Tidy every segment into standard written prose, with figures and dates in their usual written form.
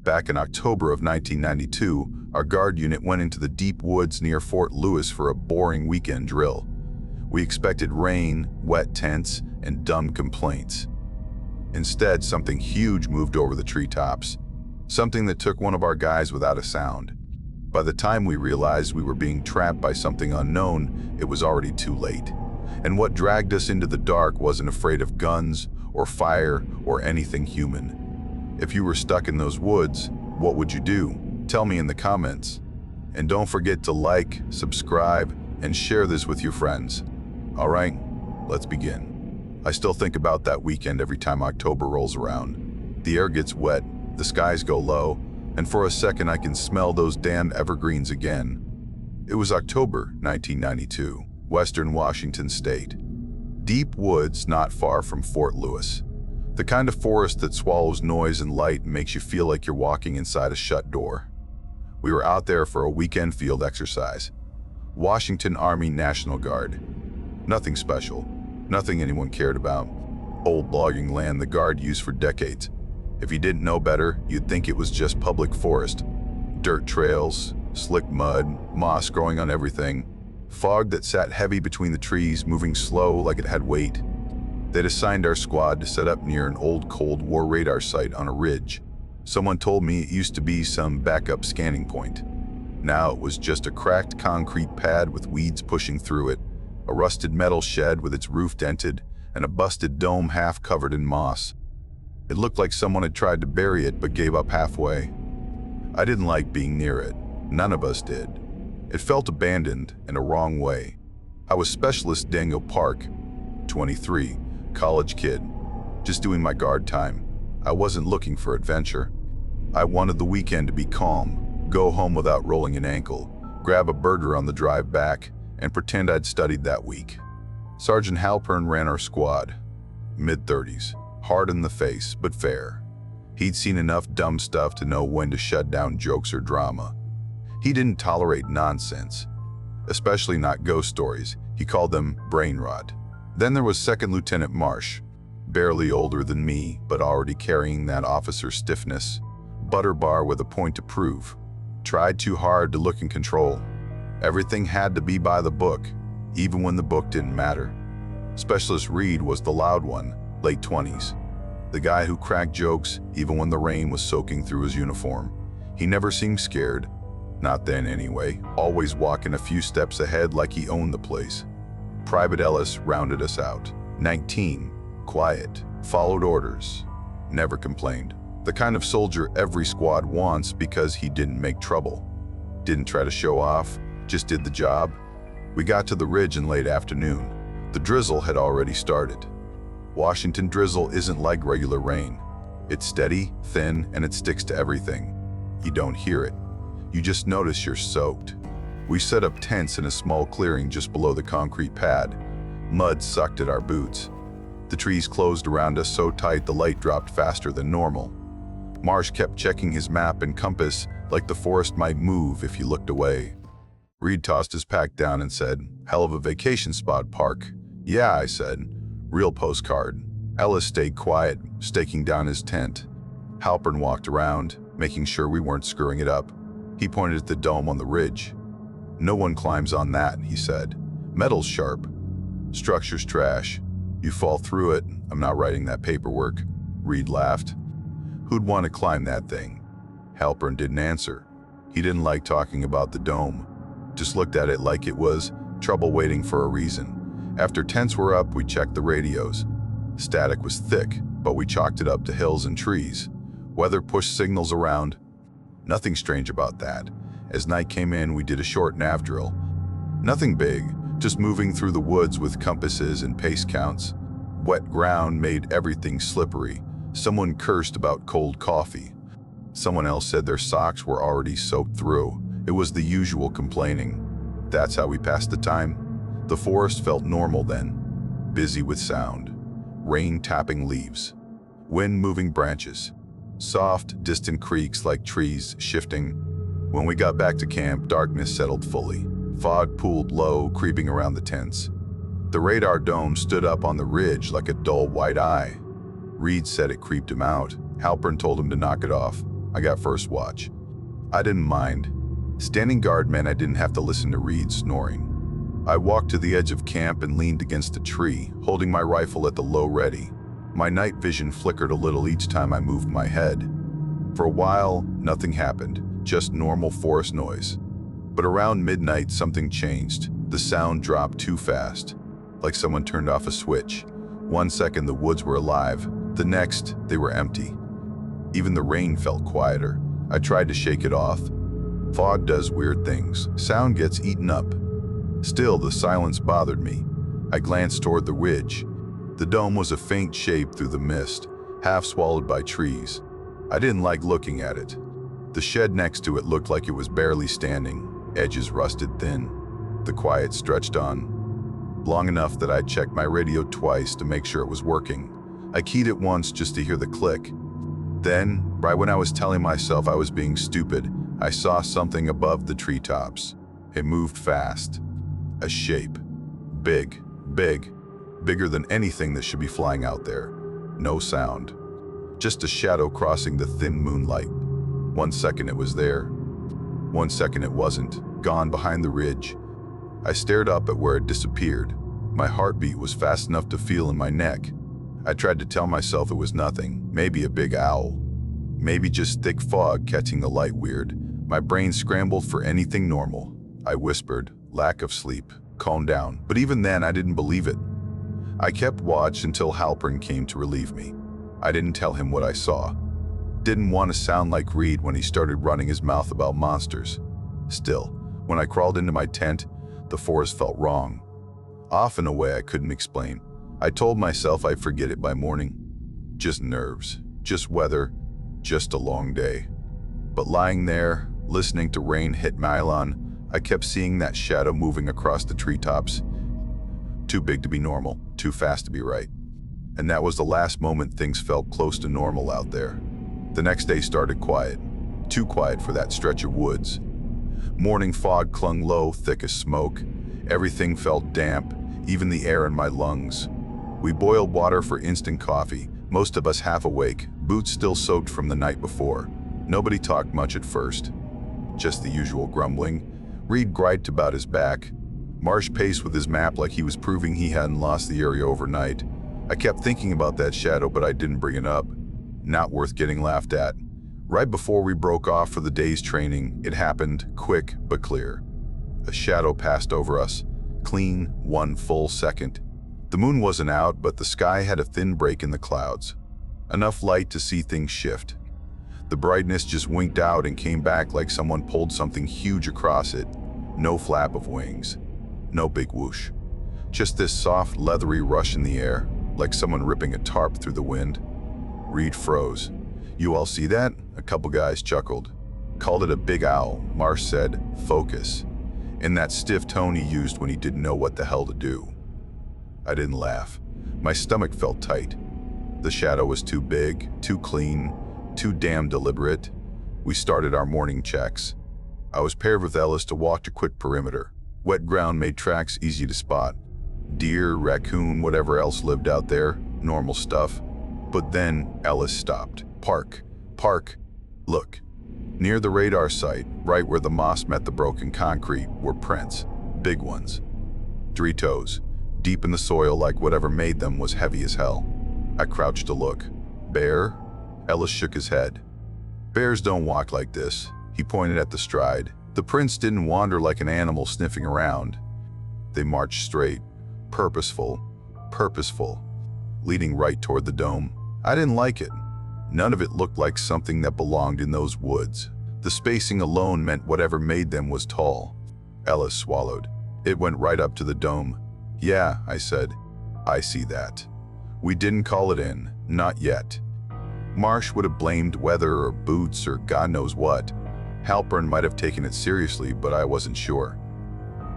Back in October of 1992, our guard unit went into the deep woods near Fort Lewis for a boring weekend drill. We expected rain, wet tents, and dumb complaints. Instead, something huge moved over the treetops, something that took one of our guys without a sound. By the time we realized we were being trapped by something unknown, it was already too late. And what dragged us into the dark wasn't afraid of guns or fire or anything human. If you were stuck in those woods, what would you do? Tell me in the comments. And don't forget to like, subscribe, and share this with your friends. All right, let's begin. I still think about that weekend every time October rolls around. The air gets wet, the skies go low, and for a second I can smell those damn evergreens again. It was October 1992, Western Washington State. Deep woods not far from Fort Lewis. The kind of forest that swallows noise and light and makes you feel like you're walking inside a shut door. We were out there for a weekend field exercise. Washington Army National Guard. Nothing special, nothing anyone cared about. Old logging land the Guard used for decades. If you didn't know better, you'd think it was just public forest. Dirt trails, slick mud, moss growing on everything. Fog that sat heavy between the trees, moving slow like it had weight. They'd assigned our squad to set up near an old Cold War radar site on a ridge. Someone told me it used to be some backup scanning point. Now it was just a cracked concrete pad with weeds pushing through it, a rusted metal shed with its roof dented, and a busted dome half covered in moss. It looked like someone had tried to bury it but gave up halfway. I didn't like being near it. None of us did. It felt abandoned in a wrong way. I was Specialist Daniel Park, 23, college kid, just doing my guard time. I wasn't looking for adventure. I wanted the weekend to be calm, go home without rolling an ankle, grab a burger on the drive back, and pretend I'd studied that week. Sergeant Halpern ran our squad, mid-30s. Hard in the face, but fair. He'd seen enough dumb stuff to know when to shut down jokes or drama. He didn't tolerate nonsense, especially not ghost stories. He called them brain rot. Then there was Second Lieutenant Marsh, barely older than me, but already carrying that officer's stiffness. Butter bar with a point to prove. Tried too hard to look in control. Everything had to be by the book, even when the book didn't matter. Specialist Reed was the loud one. Late 20s. The guy who cracked jokes even when the rain was soaking through his uniform. He never seemed scared. Not then anyway, always walking a few steps ahead like he owned the place. Private Ellis rounded us out. 19, quiet, followed orders, never complained. The kind of soldier every squad wants because he didn't make trouble. Didn't try to show off, just did the job. We got to the ridge in late afternoon. The drizzle had already started. Washington drizzle isn't like regular rain. It's steady, thin, and it sticks to everything. You don't hear it. You just notice you're soaked. We set up tents in a small clearing just below the concrete pad. Mud sucked at our boots. The trees closed around us so tight the light dropped faster than normal. Marsh kept checking his map and compass like the forest might move if he looked away. Reed tossed his pack down and said, "Hell of a vacation spot, Park." "Yeah," I said. "Real postcard." Ellis stayed quiet, staking down his tent. Halpern walked around, making sure we weren't screwing it up. He pointed at the dome on the ridge. "No one climbs on that," he said. "Metal's sharp. Structure's trash. You fall through it, I'm not writing that paperwork." Reed laughed. "Who'd want to climb that thing?" Halpern didn't answer. He didn't like talking about the dome. Just looked at it like it was trouble waiting for a reason. After tents were up, we checked the radios. Static was thick, but we chalked it up to hills and trees. Weather pushed signals around. Nothing strange about that. As night came in, we did a short nav drill. Nothing big, just moving through the woods with compasses and pace counts. Wet ground made everything slippery. Someone cursed about cold coffee. Someone else said their socks were already soaked through. It was the usual complaining. That's how we passed the time. The forest felt normal then, busy with sound. Rain tapping leaves, wind moving branches, soft, distant creaks like trees shifting. When we got back to camp, darkness settled fully. Fog pooled low, creeping around the tents. The radar dome stood up on the ridge like a dull white eye. Reed said it creeped him out. Halpern told him to knock it off. I got first watch. I didn't mind. Standing guard meant I didn't have to listen to Reed snoring. I walked to the edge of camp and leaned against a tree, holding my rifle at the low ready. My night vision flickered a little each time I moved my head. For a while, nothing happened, just normal forest noise. But around midnight, something changed. The sound dropped too fast, like someone turned off a switch. 1 second, the woods were alive. The next, they were empty. Even the rain felt quieter. I tried to shake it off. Fog does weird things. Sound gets eaten up. Still, the silence bothered me. I glanced toward the ridge. The dome was a faint shape through the mist, half swallowed by trees. I didn't like looking at it. The shed next to it looked like it was barely standing, edges rusted thin. The quiet stretched on, long enough that I checked my radio twice to make sure it was working. I keyed it once just to hear the click. Then, right when I was telling myself I was being stupid, I saw something above the treetops. It moved fast. A shape. Big, bigger than anything that should be flying out there. No sound. Just a shadow crossing the thin moonlight. 1 second it was there. 1 second it wasn't, gone behind the ridge. I stared up at where it disappeared. My heartbeat was fast enough to feel in my neck. I tried to tell myself it was nothing, maybe a big owl. Maybe just thick fog catching the light weird. My brain scrambled for anything normal. I whispered, lack of sleep, calm down. But even then, I didn't believe it. I kept watch until Halpern came to relieve me. I didn't tell him what I saw. Didn't want to sound like Reed when he started running his mouth about monsters. Still, when I crawled into my tent, the forest felt wrong. Off in a way I couldn't explain. I told myself I'd forget it by morning. Just nerves, just weather, just a long day. But lying there, listening to rain hit my lawn, I kept seeing that shadow moving across the treetops. Too big to be normal, too fast to be right. And that was the last moment things felt close to normal out there. The next day started quiet, too quiet for that stretch of woods. Morning fog clung low, thick as smoke. Everything felt damp, even the air in my lungs. We boiled water for instant coffee, most of us half awake, boots still soaked from the night before. Nobody talked much at first. Just the usual grumbling. Reed griped about his back. Marsh paced with his map like he was proving he hadn't lost the area overnight. I kept thinking about that shadow, but I didn't bring it up. Not worth getting laughed at. Right before we broke off for the day's training, it happened, quick but clear. A shadow passed over us, clean, 1 full second. The moon wasn't out, but the sky had a thin break in the clouds. Enough light to see things shift. The brightness just winked out and came back like someone pulled something huge across it. No flap of wings. No big whoosh. Just this soft, leathery rush in the air, like someone ripping a tarp through the wind. Reed froze. "You all see that?" A couple guys chuckled. "Called it a big owl." Marsh said, "Focus," in that stiff tone he used when he didn't know what the hell to do. I didn't laugh. My stomach felt tight. The shadow was too big, too clean, too damn deliberate. We started our morning checks. I was paired with Ellis to walk a quick perimeter. Wet ground made tracks easy to spot. Deer, raccoon, whatever else lived out there, normal stuff. But then Ellis stopped. Park. Look. Near the radar site, right where the moss met the broken concrete, were prints. Big ones. 3 toes. Deep in the soil like whatever made them was heavy as hell. I crouched to look. Bear? Ellis shook his head. Bears don't walk like this. He pointed at the stride. The prints didn't wander like an animal sniffing around. They marched straight, purposeful, leading right toward the dome. I didn't like it. None of it looked like something that belonged in those woods. The spacing alone meant whatever made them was tall. Ellis swallowed. It went right up to the dome. "Yeah," I said. "I see that. We didn't call it in, not yet." Marsh would have blamed weather or boots or God knows what. Halpern might have taken it seriously, but I wasn't sure.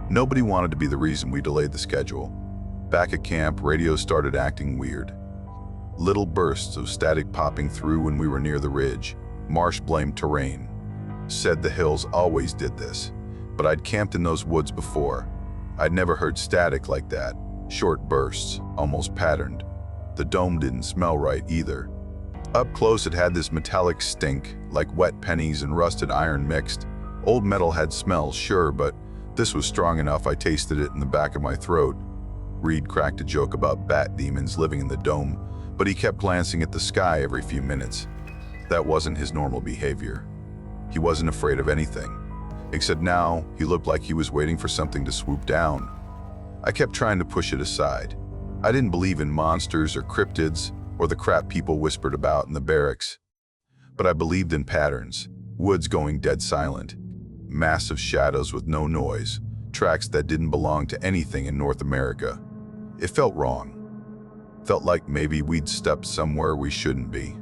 Nobody wanted to be the reason we delayed the schedule. Back at camp, radio started acting weird. Little bursts of static popping through when we were near the ridge. Marsh blamed terrain. Said the hills always did this, but I'd camped in those woods before. I'd never heard static like that. Short bursts, almost patterned. The dome didn't smell right either. Up close, it had this metallic stink, like wet pennies and rusted iron mixed. Old metal had smells, sure, but this was strong enough I tasted it in the back of my throat. Reed cracked a joke about bat demons living in the dome, but he kept glancing at the sky every few minutes. That wasn't his normal behavior. He wasn't afraid of anything, except now he looked like he was waiting for something to swoop down. I kept trying to push it aside. I didn't believe in monsters or cryptids or the crap people whispered about in the barracks. But I believed in patterns, woods going dead silent, massive shadows with no noise, tracks that didn't belong to anything in North America. It felt wrong. Felt like maybe we'd stepped somewhere we shouldn't be.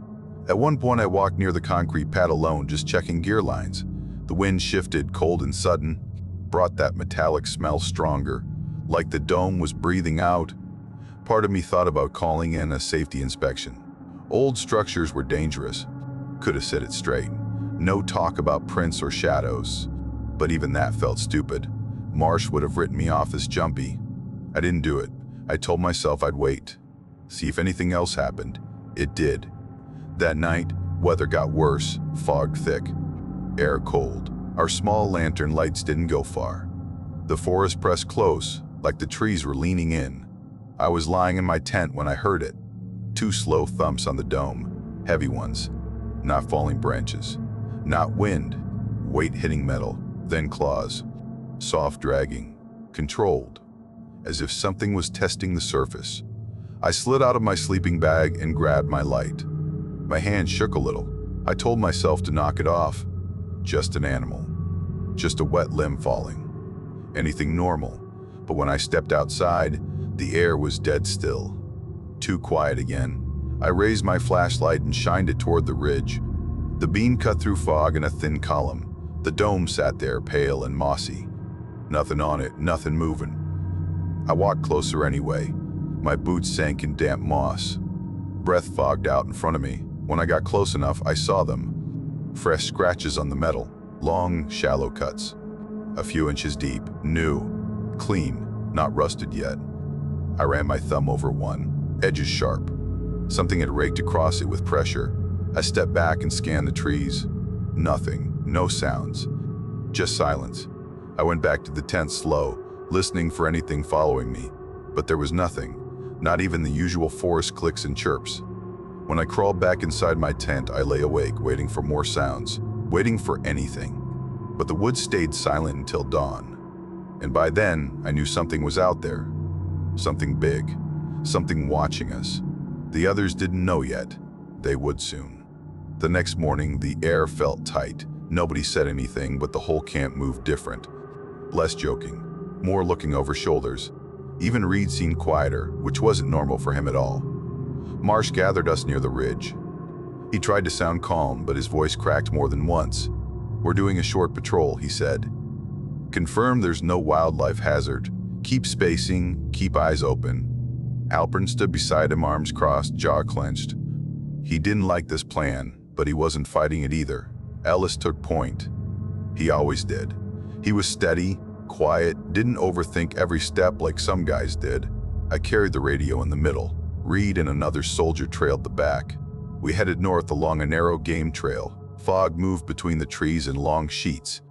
At one point I walked near the concrete pad alone, just checking gear lines. The wind shifted, cold and sudden, brought that metallic smell stronger, like the dome was breathing out. Part of me thought about calling in a safety inspection. Old structures were dangerous. Could have said it straight. No talk about prints or shadows. But even that felt stupid. Marsh would have written me off as jumpy. I didn't do it. I told myself I'd wait. See if anything else happened. It did. That night, weather got worse, fog thick, air cold. Our small lantern lights didn't go far. The forest pressed close, like the trees were leaning in. I was lying in my tent when I heard it. 2 slow thumps on the dome, heavy ones. Not falling branches, not wind, weight hitting metal, then claws. Soft dragging, controlled, as if something was testing the surface. I slid out of my sleeping bag and grabbed my light. My hand shook a little. I told myself to knock it off. Just an animal. Just a wet limb falling. Anything normal. But when I stepped outside, the air was dead still. Too quiet again. I raised my flashlight and shined it toward the ridge. The beam cut through fog in a thin column. The dome sat there, pale and mossy. Nothing on it, nothing moving. I walked closer anyway. My boots sank in damp moss. Breath fogged out in front of me. When I got close enough, I saw them. Fresh scratches on the metal, long, shallow cuts. A few inches deep, new, clean, not rusted yet. I ran my thumb over one, edges sharp. Something had raked across it with pressure. I stepped back and scanned the trees. Nothing, no sounds, just silence. I went back to the tent slow, listening for anything following me. But there was nothing, not even the usual forest clicks and chirps. When I crawled back inside my tent, I lay awake, waiting for more sounds, waiting for anything. But the woods stayed silent until dawn. And by then, I knew something was out there. Something big, something watching us. The others didn't know yet. They would soon. The next morning, the air felt tight. Nobody said anything, but the whole camp moved different. Less joking, more looking over shoulders. Even Reed seemed quieter, which wasn't normal for him at all. Marsh gathered us near the ridge. He tried to sound calm, but his voice cracked more than once. "We're doing a short patrol," he said. "Confirm there's no wildlife hazard. Keep spacing, keep eyes open." Halpern stood beside him, arms crossed, jaw clenched. He didn't like this plan, but he wasn't fighting it either. Ellis took point. He always did. He was steady, quiet, didn't overthink every step like some guys did. I carried the radio in the middle. Reed and another soldier trailed the back. We headed north along a narrow game trail. Fog moved between the trees in long sheets.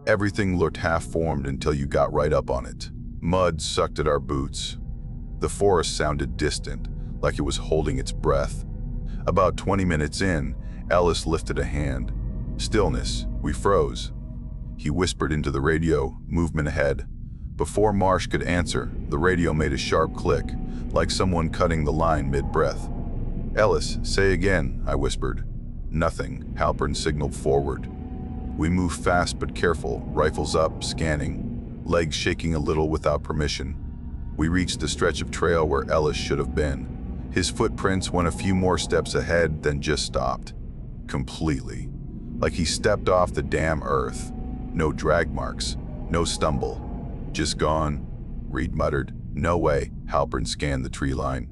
Everything looked half-formed until you got right up on it. Mud sucked at our boots. The forest sounded distant, like it was holding its breath. About 20 minutes in, Ellis lifted a hand. Stillness. We froze. He whispered into the radio, movement ahead. Before Marsh could answer, the radio made a sharp click, like someone cutting the line mid-breath. "Ellis, say again," I whispered. Nothing. Halpern signaled forward. We moved fast but careful, rifles up, scanning, legs shaking a little without permission. We reached a stretch of trail where Ellis should have been. His footprints went a few more steps ahead, then just stopped. Completely. Like he stepped off the damn earth. No drag marks, no stumble. "Just gone," Reed muttered. "No way." Halpern scanned the tree line.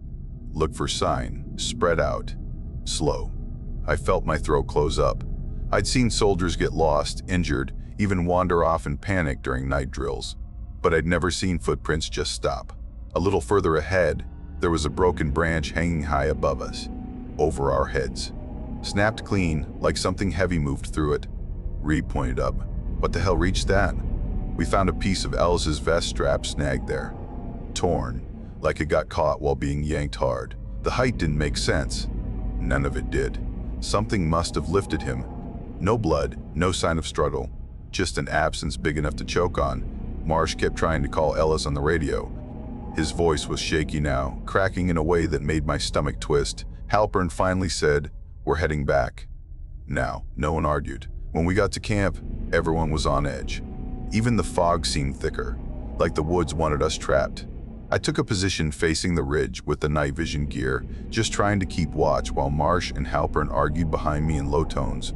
"Look for sign. Spread out. Slow." I felt my throat close up. I'd seen soldiers get lost, injured, even wander off in panic during night drills. But I'd never seen footprints just stop. A little further ahead, there was a broken branch hanging high above us, over our heads. Snapped clean, like something heavy moved through it. Reed pointed up. What the hell reached that? We found a piece of Ellis's vest strap snagged there. Torn, like it got caught while being yanked hard. The height didn't make sense. None of it did. Something must have lifted him. No blood, no sign of struggle, just an absence big enough to choke on. Marsh kept trying to call Ellis on the radio. His voice was shaky now, cracking in a way that made my stomach twist. Halpern finally said, "We're heading back." Now, no one argued. When we got to camp, everyone was on edge. Even the fog seemed thicker, like the woods wanted us trapped. I took a position facing the ridge with the night vision gear, just trying to keep watch while Marsh and Halpern argued behind me in low tones.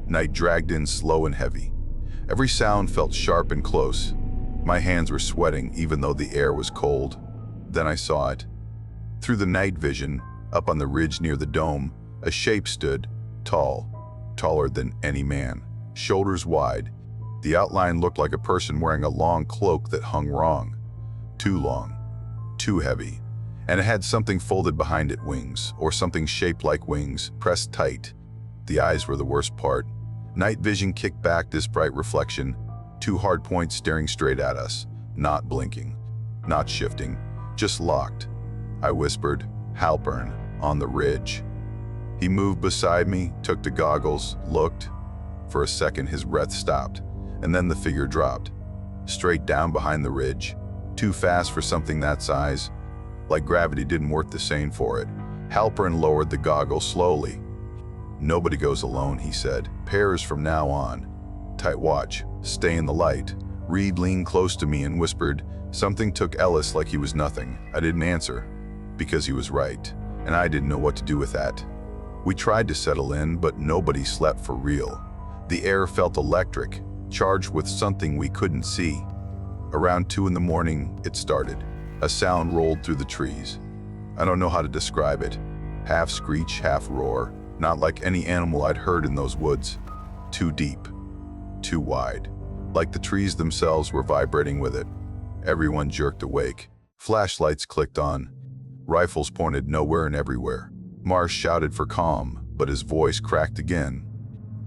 Night dragged in slow and heavy. Every sound felt sharp and close. My hands were sweating even though the air was cold. Then I saw it. Through the night vision, up on the ridge near the dome, a shape stood, tall, taller than any man, shoulders wide. The outline looked like a person wearing a long cloak that hung wrong. Too long, too heavy, and it had something folded behind it, wings, or something shaped like wings, pressed tight. The eyes were the worst part. Night vision kicked back this bright reflection, two hard points staring straight at us, not blinking, not shifting, just locked. I whispered, "Halpern, on the ridge." He moved beside me, took the goggles, looked. For a second his breath stopped, and then the figure dropped. Straight down behind the ridge, too fast for something that size. Like gravity didn't work the same for it. Halpern lowered the goggles slowly. "Nobody goes alone," he said. "Pairs from now on. Tight watch, stay in the light." Reed leaned close to me and whispered, "Something took Ellis like he was nothing." I didn't answer, because he was right, and I didn't know what to do with that. We tried to settle in, but nobody slept for real. The air felt electric, charged with something we couldn't see. Around 2 in the morning, it started. A sound rolled through the trees. I don't know how to describe it. Half screech, half roar. Not like any animal I'd heard in those woods. Too deep, too wide. Like the trees themselves were vibrating with it. Everyone jerked awake. Flashlights clicked on. Rifles pointed nowhere and everywhere. Marsh shouted for calm, but his voice cracked again.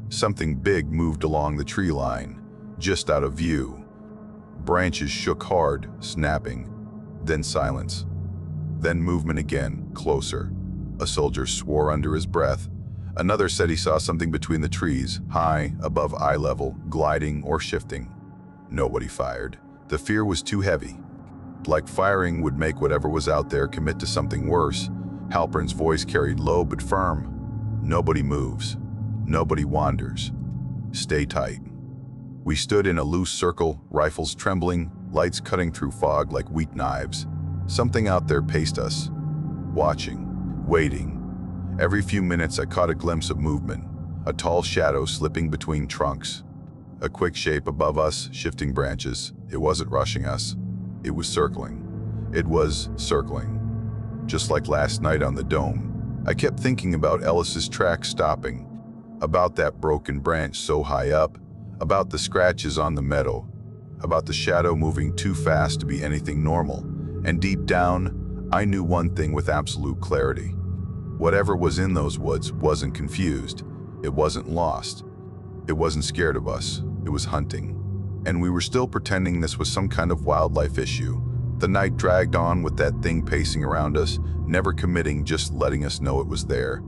Something big moved along the tree line, just out of view. Branches shook hard, snapping. Then silence. Then movement again, closer. A soldier swore under his breath. Another said he saw something between the trees, high, above eye level, gliding or shifting. Nobody fired. The fear was too heavy. Like firing would make whatever was out there commit to something worse. Halpern's voice carried low but firm. "Nobody moves. Nobody wanders. Stay tight." We stood in a loose circle, rifles trembling, lights cutting through fog like wheat knives. Something out there paced us. Watching, waiting. Every few minutes I caught a glimpse of movement, a tall shadow slipping between trunks. A quick shape above us, shifting branches. It wasn't rushing us. It was circling. It was circling. Just like last night on the dome. I kept thinking about Ellis's track stopping, about that broken branch so high up, about the scratches on the meadow, about the shadow moving too fast to be anything normal. And deep down, I knew one thing with absolute clarity. Whatever was in those woods wasn't confused. It wasn't lost. It wasn't scared of us. It was hunting. And we were still pretending this was some kind of wildlife issue. The night dragged on with that thing pacing around us, never committing, just letting us know it was there.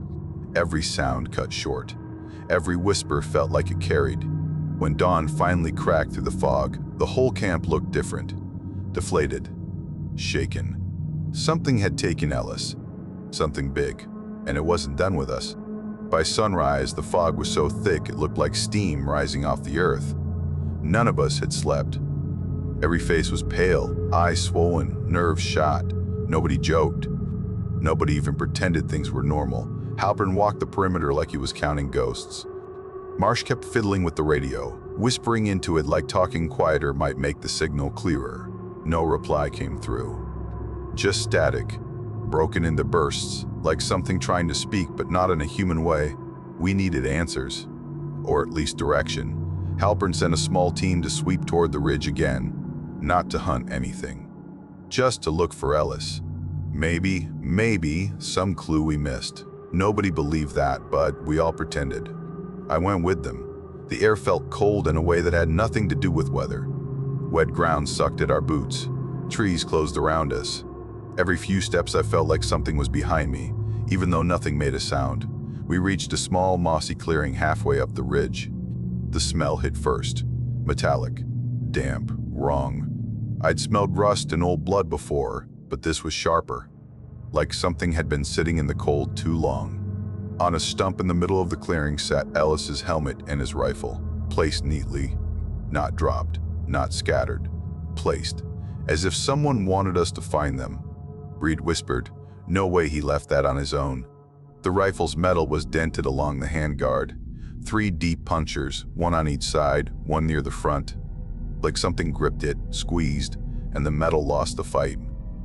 Every sound cut short. Every whisper felt like it carried. When dawn finally cracked through the fog, the whole camp looked different. Deflated. Shaken. Something had taken Ellis. Something big. And it wasn't done with us. By sunrise, the fog was so thick it looked like steam rising off the earth. None of us had slept. Every face was pale, eyes swollen, nerves shot. Nobody joked. Nobody even pretended things were normal. Halpern walked the perimeter like he was counting ghosts. Marsh kept fiddling with the radio, whispering into it like talking quieter might make the signal clearer. No reply came through. Just static, broken into bursts, like something trying to speak but not in a human way. We needed answers, or at least direction. Halpern sent a small team to sweep toward the ridge again, not to hunt anything, just to look for Ellis. Maybe some clue we missed. Nobody believed that, but we all pretended. I went with them. The air felt cold in a way that had nothing to do with weather. Wet ground sucked at our boots. Trees closed around us. Every few steps I felt like something was behind me, even though nothing made a sound. We reached a small, mossy clearing halfway up the ridge. The smell hit first. Metallic. Damp. Wrong. I'd smelled rust and old blood before, but this was sharper. Like something had been sitting in the cold too long. On a stump in the middle of the clearing sat Ellis's helmet and his rifle, placed neatly. Not dropped, not scattered. Placed, as if someone wanted us to find them. Reed whispered, "No way he left that on his own." The rifle's metal was dented along the handguard. 3 deep punctures, one on each side, one near the front. Like something gripped it, squeezed, and the metal lost the fight.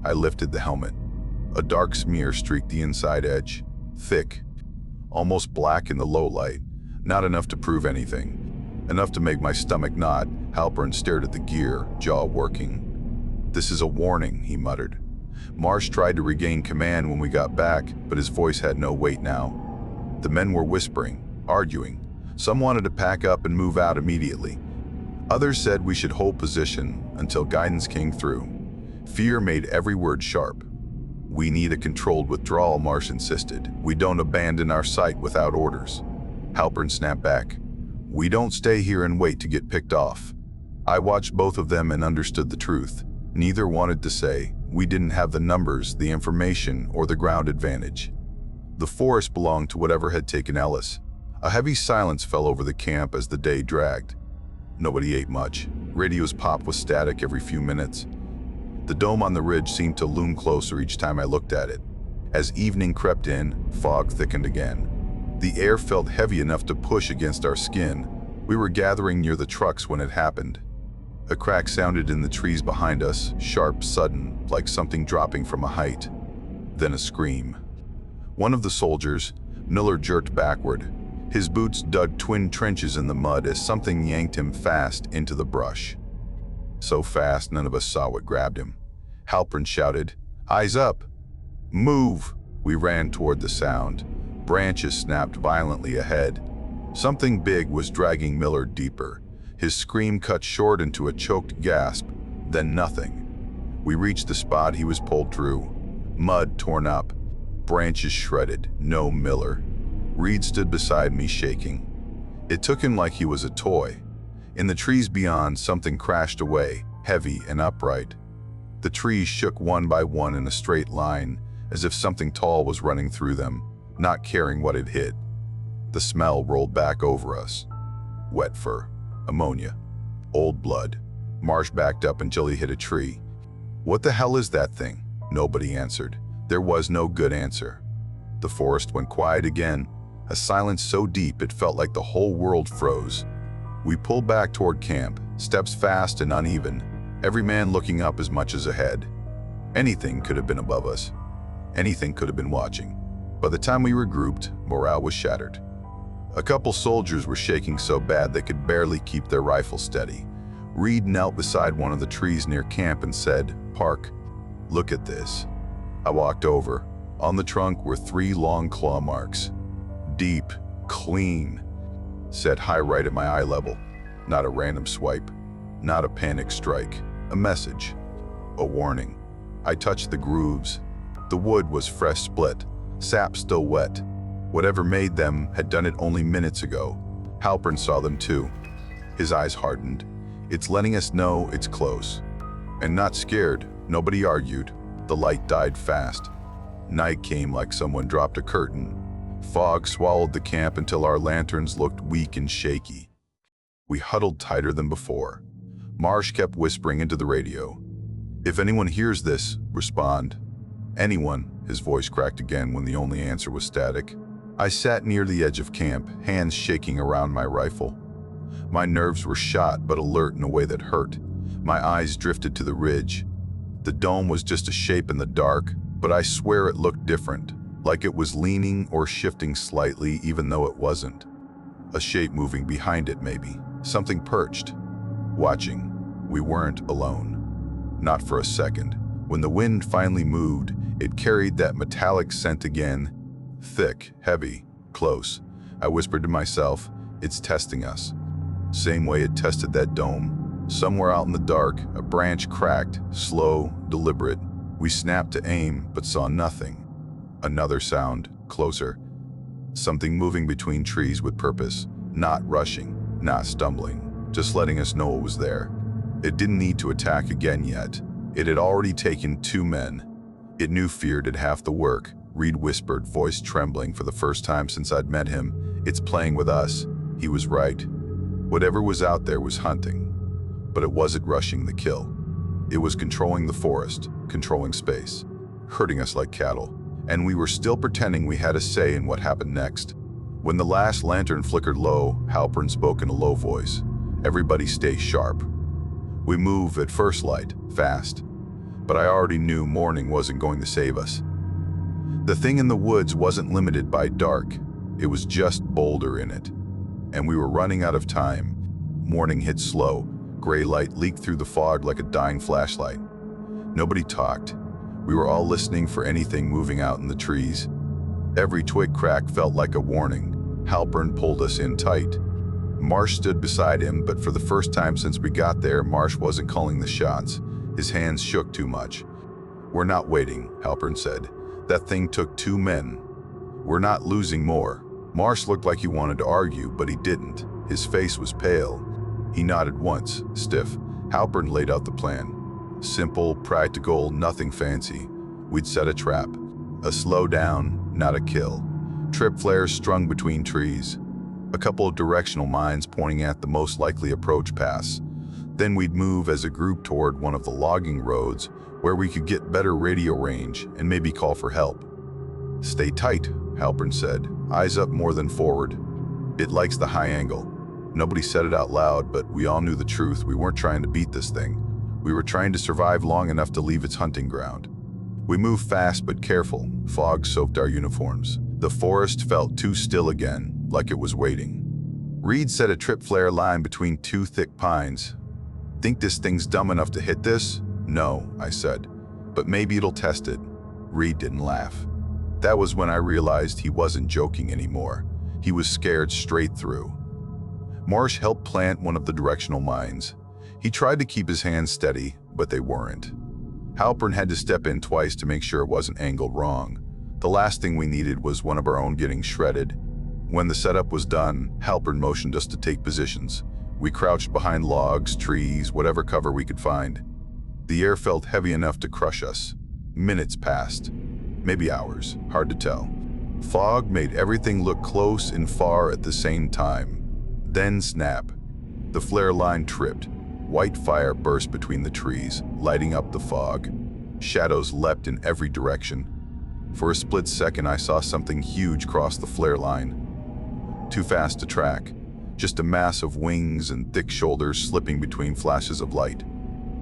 I lifted the helmet. A dark smear streaked the inside edge. Thick, almost black in the low light. Not enough to prove anything. Enough to make my stomach knot. Halpern stared at the gear, jaw working. "This is a warning," he muttered. Marsh tried to regain command when we got back, but his voice had no weight now. The men were whispering, arguing. Some wanted to pack up and move out immediately. Others said we should hold position until guidance came through. Fear made every word sharp. "We need a controlled withdrawal," Marsh insisted. "We don't abandon our site without orders." Halpern snapped back. "We don't stay here and wait to get picked off." I watched both of them and understood the truth. Neither wanted to say. We didn't have the numbers, the information, or the ground advantage. The forest belonged to whatever had taken Ellis. A heavy silence fell over the camp as the day dragged. Nobody ate much. Radios popped with static every few minutes. The dome on the ridge seemed to loom closer each time I looked at it. As evening crept in, fog thickened again. The air felt heavy enough to push against our skin. We were gathering near the trucks when it happened. A crack sounded in the trees behind us, sharp, sudden, like something dropping from a height. Then a scream. One of the soldiers, Miller, jerked backward. His boots dug twin trenches in the mud as something yanked him fast into the brush. So fast none of us saw what grabbed him. Halpern shouted, "Eyes up! Move!" We ran toward the sound. Branches snapped violently ahead. Something big was dragging Miller deeper. His scream cut short into a choked gasp, then nothing. We reached the spot he was pulled through. Mud torn up, branches shredded, no Miller. Reed stood beside me, shaking. It took him like he was a toy. In the trees beyond, something crashed away, heavy and upright. The trees shook one by one in a straight line, as if something tall was running through them, not caring what it hit. The smell rolled back over us. Wet fur. Ammonia. Old blood. Marsh backed up until he hit a tree. "What the hell is that thing?" Nobody answered. There was no good answer. The forest went quiet again, a silence so deep it felt like the whole world froze. We pulled back toward camp, steps fast and uneven, every man looking up as much as ahead. Anything could have been above us. Anything could have been watching. By the time we regrouped, morale was shattered. A couple soldiers were shaking so bad they could barely keep their rifles steady. Reed knelt beside one of the trees near camp and said, "Park, look at this." I walked over. On the trunk were 3 long claw marks. Deep, clean, set high right at my eye level. Not a random swipe, not a panic strike, a message, a warning. I touched the grooves. The wood was fresh split, sap still wet. Whatever made them had done it only minutes ago. Halpern saw them too. His eyes hardened. "It's letting us know it's close." And not scared, nobody argued. The light died fast. Night came like someone dropped a curtain. Fog swallowed the camp until our lanterns looked weak and shaky. We huddled tighter than before. Marsh kept whispering into the radio. "If anyone hears this, respond." "Anyone," his voice cracked again when the only answer was static. I sat near the edge of camp, hands shaking around my rifle. My nerves were shot but alert in a way that hurt. My eyes drifted to the ridge. The dome was just a shape in the dark, but I swear it looked different, like it was leaning or shifting slightly even though it wasn't. A shape moving behind it maybe, something perched, watching. We weren't alone. Not for a second. When the wind finally moved, it carried that metallic scent again, Thick, heavy, close. I whispered to myself, it's testing us. Same way it tested that dome. Somewhere out in the dark, a branch cracked, slow, deliberate. We snapped to aim, but saw nothing. Another sound, closer. Something moving between trees with purpose, not rushing, not stumbling, just letting us know it was there. It didn't need to attack again yet. It had already taken 2 men. It knew fear did half the work. Reed whispered, voice trembling for the first time since I'd met him. It's playing with us. He was right. Whatever was out there was hunting. But it wasn't rushing the kill. It was controlling the forest, controlling space, herding us like cattle. And we were still pretending we had a say in what happened next. When the last lantern flickered low, Halpern spoke in a low voice. Everybody stay sharp. We move at first light, fast. But I already knew morning wasn't going to save us. The thing in the woods wasn't limited by dark. It was just bolder in it. And we were running out of time. Morning hit slow. Gray light leaked through the fog like a dying flashlight. Nobody talked. We were all listening for anything moving out in the trees. Every twig crack felt like a warning. Halpern pulled us in tight. Marsh stood beside him, but for the first time since we got there, Marsh wasn't calling the shots. His hands shook too much. We're not waiting, Halpern said. That thing took 2 men. We're not losing more. Marsh looked like he wanted to argue, but he didn't. His face was pale. He nodded once, stiff. Halpern laid out the plan. Simple, practical, nothing fancy. We'd set a trap. A slow down, not a kill. Trip flares strung between trees. A couple of directional mines pointing at the most likely approach pass. Then we'd move as a group toward one of the logging roads where we could get better radio range and maybe call for help. Stay tight, Halpern said, eyes up more than forward. It likes the high angle. Nobody said it out loud, but we all knew the truth. We weren't trying to beat this thing. We were trying to survive long enough to leave its hunting ground. We moved fast but careful. Fog soaked our uniforms. The forest felt too still again, like it was waiting. Reed set a trip flare line between 2 thick pines. Think this thing's dumb enough to hit this? No, I said, but maybe it'll test it. Reed didn't laugh. That was when I realized he wasn't joking anymore. He was scared straight through. Marsh helped plant one of the directional mines. He tried to keep his hands steady, but they weren't. Halpern had to step in twice to make sure it wasn't angled wrong. The last thing we needed was one of our own getting shredded. When the setup was done, Halpern motioned us to take positions. We crouched behind logs, trees, whatever cover we could find. The air felt heavy enough to crush us. Minutes passed. Maybe hours, hard to tell. Fog made everything look close and far at the same time. Then snap. The flare line tripped. White fire burst between the trees, lighting up the fog. Shadows leapt in every direction. For a split second, I saw something huge cross the flare line. Too fast to track. Just a mass of wings and thick shoulders slipping between flashes of light.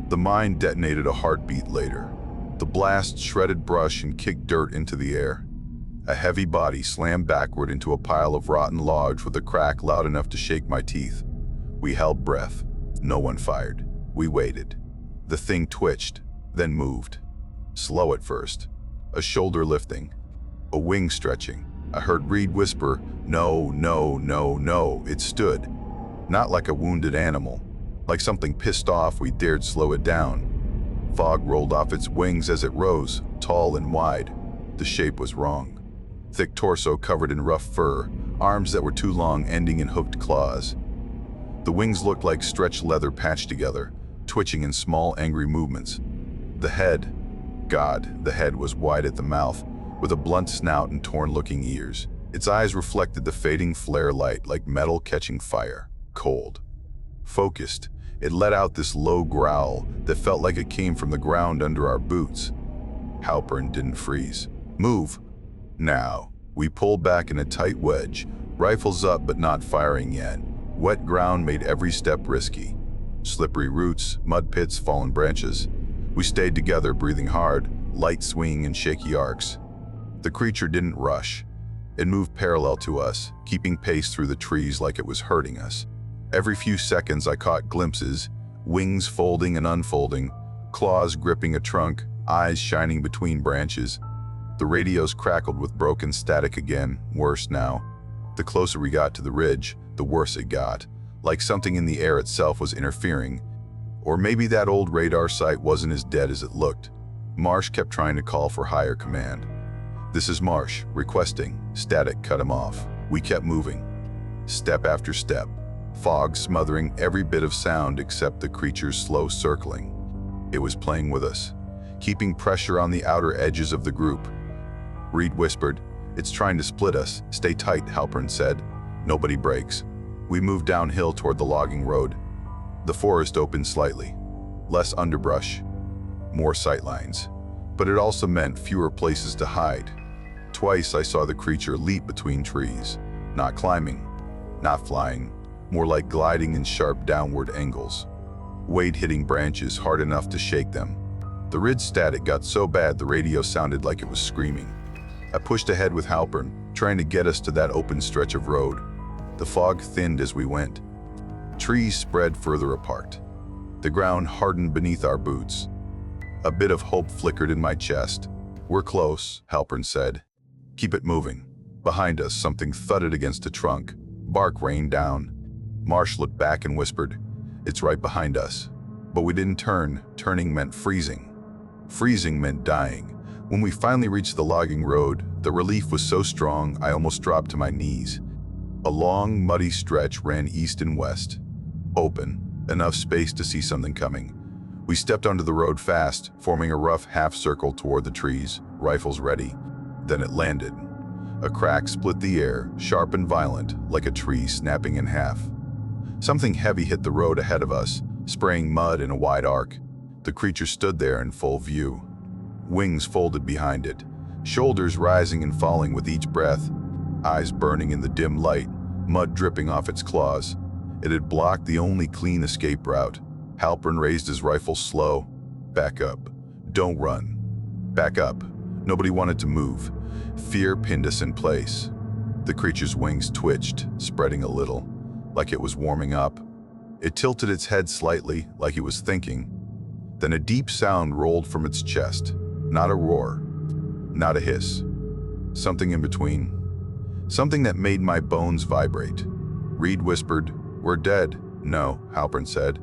The mine detonated a heartbeat later. The blast shredded brush and kicked dirt into the air. A heavy body slammed backward into a pile of rotten logs with a crack loud enough to shake my teeth. We held breath. No one fired. We waited. The thing twitched, then moved. Slow at first. A shoulder lifting. A wing stretching. I heard Reed whisper, "No, no, no, no." It stood. Not like a wounded animal. Like something pissed off we dared slow it down. Fog rolled off its wings as it rose, tall and wide. The shape was wrong. Thick torso covered in rough fur, arms that were too long ending in hooked claws. The wings looked like stretched leather patched together, twitching in small, angry movements. The head, God, the head was wide at the mouth, with a blunt snout and torn-looking ears. Its eyes reflected the fading flare light like metal catching fire, cold. Focused, it let out this low growl that felt like it came from the ground under our boots. Halpern didn't freeze. "Move!" Now. We pulled back in a tight wedge, rifles up but not firing yet. Wet ground made every step risky. Slippery roots, mud pits, fallen branches. We stayed together, breathing hard, light swing and shaky arcs. The creature didn't rush. It moved parallel to us, keeping pace through the trees like it was hurting us. Every few seconds I caught glimpses, wings folding and unfolding, claws gripping a trunk, eyes shining between branches. The radios crackled with broken static again, worse now. The closer we got to the ridge, the worse it got, like something in the air itself was interfering. Or maybe that old radar site wasn't as dead as it looked. Marsh kept trying to call for higher command. "This is Marsh, requesting." Static cut him off. We kept moving, step after step, fog smothering every bit of sound except the creature's slow circling. It was playing with us, keeping pressure on the outer edges of the group. Reed whispered, "It's trying to split us. Stay tight," Halpern said. "Nobody breaks." We moved downhill toward the logging road. The forest opened slightly. Less underbrush, more sightlines. But it also meant fewer places to hide. Twice I saw the creature leap between trees, not climbing, not flying, more like gliding in sharp downward angles. Weight hitting branches hard enough to shake them. The ridge static got so bad the radio sounded like it was screaming. I pushed ahead with Halpern, trying to get us to that open stretch of road. The fog thinned as we went. Trees spread further apart. The ground hardened beneath our boots. A bit of hope flickered in my chest. "We're close," Halpern said. "Keep it moving." Behind us, something thudded against a trunk. Bark rained down. Marsh looked back and whispered, "It's right behind us." But we didn't turn. Turning meant freezing. Freezing meant dying. When we finally reached the logging road, the relief was so strong I almost dropped to my knees. A long, muddy stretch ran east and west. Open, enough space to see something coming. We stepped onto the road fast, forming a rough half-circle toward the trees, rifles ready. Then it landed. A crack split the air, sharp and violent, like a tree snapping in half. Something heavy hit the road ahead of us, spraying mud in a wide arc. The creature stood there in full view. Wings folded behind it, shoulders rising and falling with each breath, eyes burning in the dim light, mud dripping off its claws. It had blocked the only clean escape route. Halpern raised his rifle slow. "Back up. Don't run. Back up." Nobody wanted to move. Fear pinned us in place. The creature's wings twitched, spreading a little, like it was warming up. It tilted its head slightly, like it was thinking. Then a deep sound rolled from its chest. Not a roar, not a hiss. Something in between. Something that made my bones vibrate. Reed whispered, "We're dead." "No," Halpern said.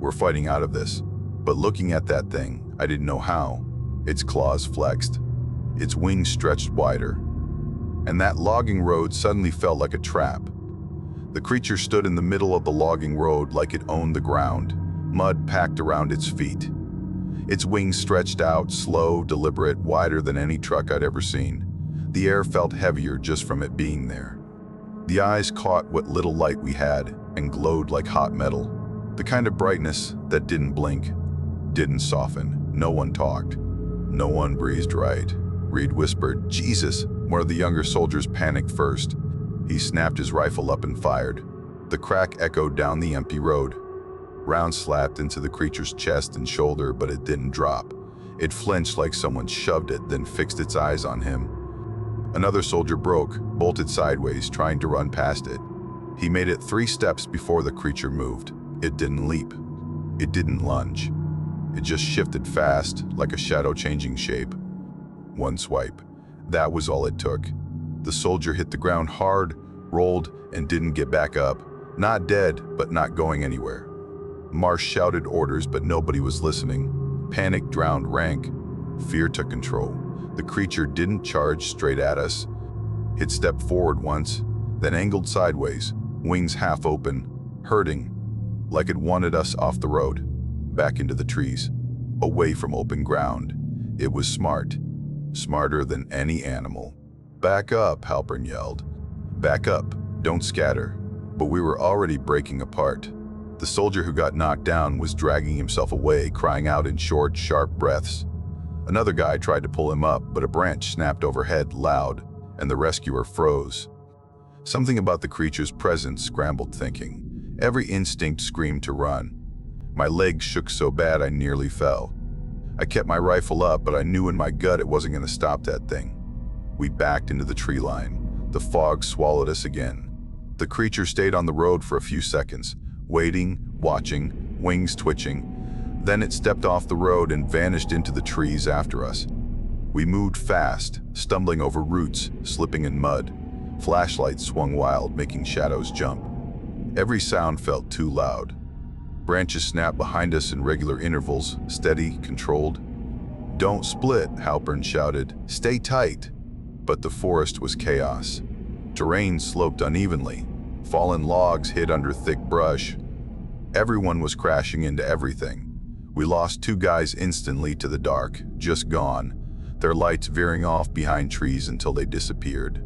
"We're fighting out of this." But looking at that thing, I didn't know how. Its claws flexed. Its wings stretched wider. And that logging road suddenly felt like a trap. The creature stood in the middle of the logging road like it owned the ground, mud packed around its feet. Its wings stretched out, slow, deliberate, wider than any truck I'd ever seen. The air felt heavier just from it being there. The eyes caught what little light we had and glowed like hot metal. The kind of brightness that didn't blink, didn't soften. No one talked. No one breathed right. Reed whispered, "Jesus!" One of the younger soldiers panicked first. He snapped his rifle up and fired. The crack echoed down the empty road. Round slapped into the creature's chest and shoulder, but it didn't drop. It flinched like someone shoved it, then fixed its eyes on him. Another soldier broke, bolted sideways, trying to run past it. He made it 3 steps before the creature moved. It didn't leap. It didn't lunge. It just shifted fast, like a shadow changing shape. One swipe. That was all it took. The soldier hit the ground hard, rolled, and didn't get back up. Not dead, but not going anywhere. Marsh shouted orders, but nobody was listening. Panic drowned rank. Fear took control. The creature didn't charge straight at us. It stepped forward once, then angled sideways, wings half open, hurting, like it wanted us off the road, back into the trees, away from open ground. It was smart, smarter than any animal. "Back up," Halpern yelled. "Back up, don't scatter." But we were already breaking apart. The soldier who got knocked down was dragging himself away, crying out in short, sharp breaths. Another guy tried to pull him up, but a branch snapped overhead loud, and the rescuer froze. Something about the creature's presence scrambled thinking. Every instinct screamed to run. My legs shook so bad I nearly fell. I kept my rifle up, but I knew in my gut it wasn't going to stop that thing. We backed into the tree line. The fog swallowed us again. The creature stayed on the road for a few seconds, waiting, watching, wings twitching. Then it stepped off the road and vanished into the trees after us. We moved fast, stumbling over roots, slipping in mud. Flashlights swung wild, making shadows jump. Every sound felt too loud. Branches snapped behind us in regular intervals, steady, controlled. "Don't split," Halpern shouted. "Stay tight." But the forest was chaos. Terrain sloped unevenly. Fallen logs hid under thick brush. Everyone was crashing into everything. We lost 2 guys instantly to the dark, just gone, their lights veering off behind trees until they disappeared.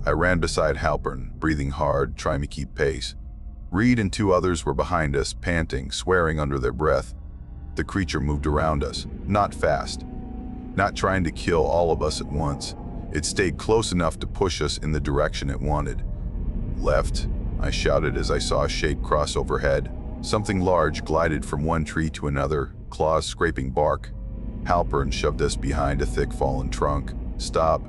I ran beside Halpern, breathing hard, trying to keep pace. Reed and 2 others were behind us, panting, swearing under their breath. The creature moved around us, not fast, not trying to kill all of us at once. It stayed close enough to push us in the direction it wanted. "Left," I shouted as I saw a shape cross overhead. Something large glided from one tree to another, claws scraping bark. Halpern shoved us behind a thick fallen trunk. "Stop.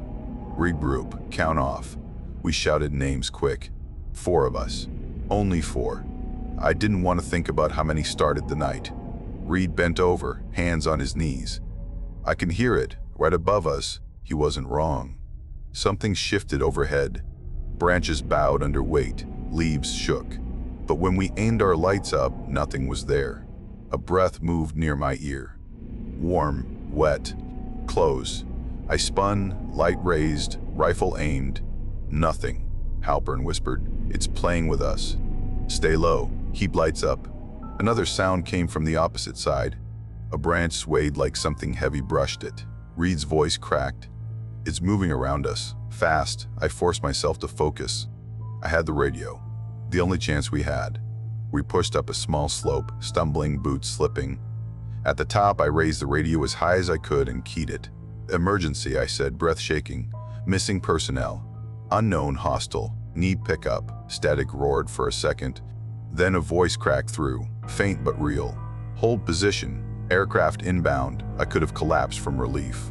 Regroup. Count off." We shouted names quick. 4 of us. Only 4. I didn't want to think about how many started the night. Reed bent over, hands on his knees. I can hear it, right above us. He wasn't wrong. Something shifted overhead. Branches bowed under weight, leaves shook. But when we aimed our lights up, nothing was there. A breath moved near my ear. Warm, wet, close. I spun, light raised, rifle aimed. "Nothing," Halpern whispered. "It's playing with us." "Stay low, keep lights up." Another sound came from the opposite side. A branch swayed like something heavy brushed it. Reed's voice cracked. "It's moving around us, fast." I forced myself to focus. I had the radio, the only chance we had. We pushed up a small slope, stumbling, boots slipping. At the top, I raised the radio as high as I could and keyed it. "Emergency," I said, breath shaking. "Missing personnel. Unknown hostile. Need pickup." Static roared for a second. Then a voice cracked through, faint but real. "Hold position. Aircraft inbound." I could have collapsed from relief.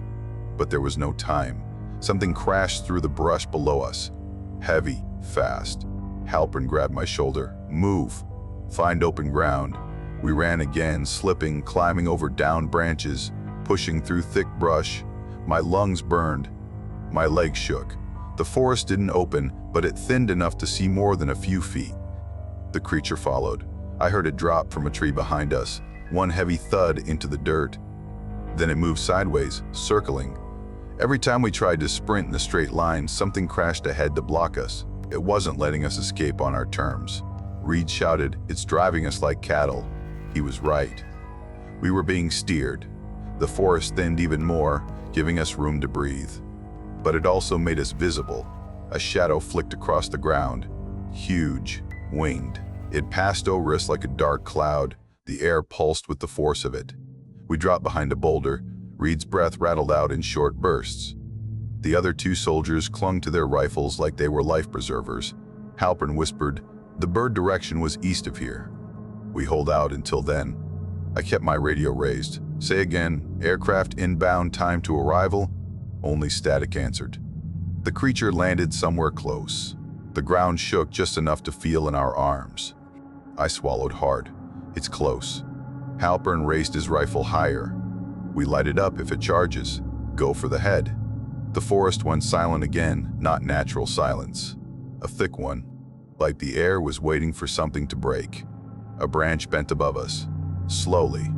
But there was no time. Something crashed through the brush below us. Heavy, fast. Halpern grabbed my shoulder. "Move. Find open ground." We ran again, slipping, climbing over downed branches, pushing through thick brush. My lungs burned. My legs shook. The forest didn't open, but it thinned enough to see more than a few feet. The creature followed. I heard it drop from a tree behind us, one heavy thud into the dirt. Then it moved sideways, circling. Every time we tried to sprint in a straight line, something crashed ahead to block us. It wasn't letting us escape on our terms. Reed shouted, "It's driving us like cattle." He was right. We were being steered. The forest thinned even more, giving us room to breathe. But it also made us visible. A shadow flicked across the ground. Huge, winged. It passed over us like a dark cloud. The air pulsed with the force of it. We dropped behind a boulder. Reed's breath rattled out in short bursts. The other 2 soldiers clung to their rifles like they were life preservers. Halpern whispered, "The bird direction was east of here." We hold out until then. I kept my radio raised. "Say again, aircraft inbound, time to arrival." Only static answered. The creature landed somewhere close. The ground shook just enough to feel in our arms. I swallowed hard. "It's close." Halpern raised his rifle higher. "We light it up if it charges. Go for the head." The forest went silent again, not natural silence. A thick one, like the air was waiting for something to break. A branch bent above us. Slowly,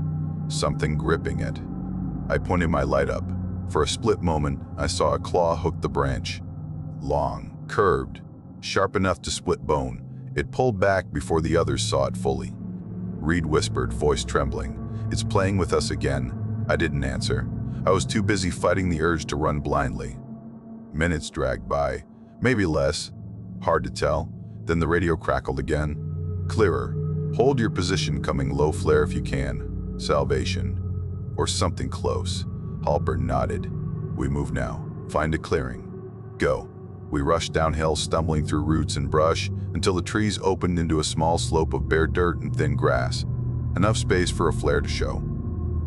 something gripping it. I pointed my light up. For a split moment, I saw a claw hook the branch. Long, curved, sharp enough to split bone. It pulled back before the others saw it fully. Reed whispered, voice trembling, "It's playing with us again." I didn't answer. I was too busy fighting the urge to run blindly. Minutes dragged by, maybe less. Hard to tell. Then the radio crackled again. Clearer. "Hold your position, coming low flare if you can. Salvation." Or something close. Halpern nodded. "We move now. Find a clearing. Go." We rushed downhill, stumbling through roots and brush, until the trees opened into a small slope of bare dirt and thin grass. Enough space for a flare to show.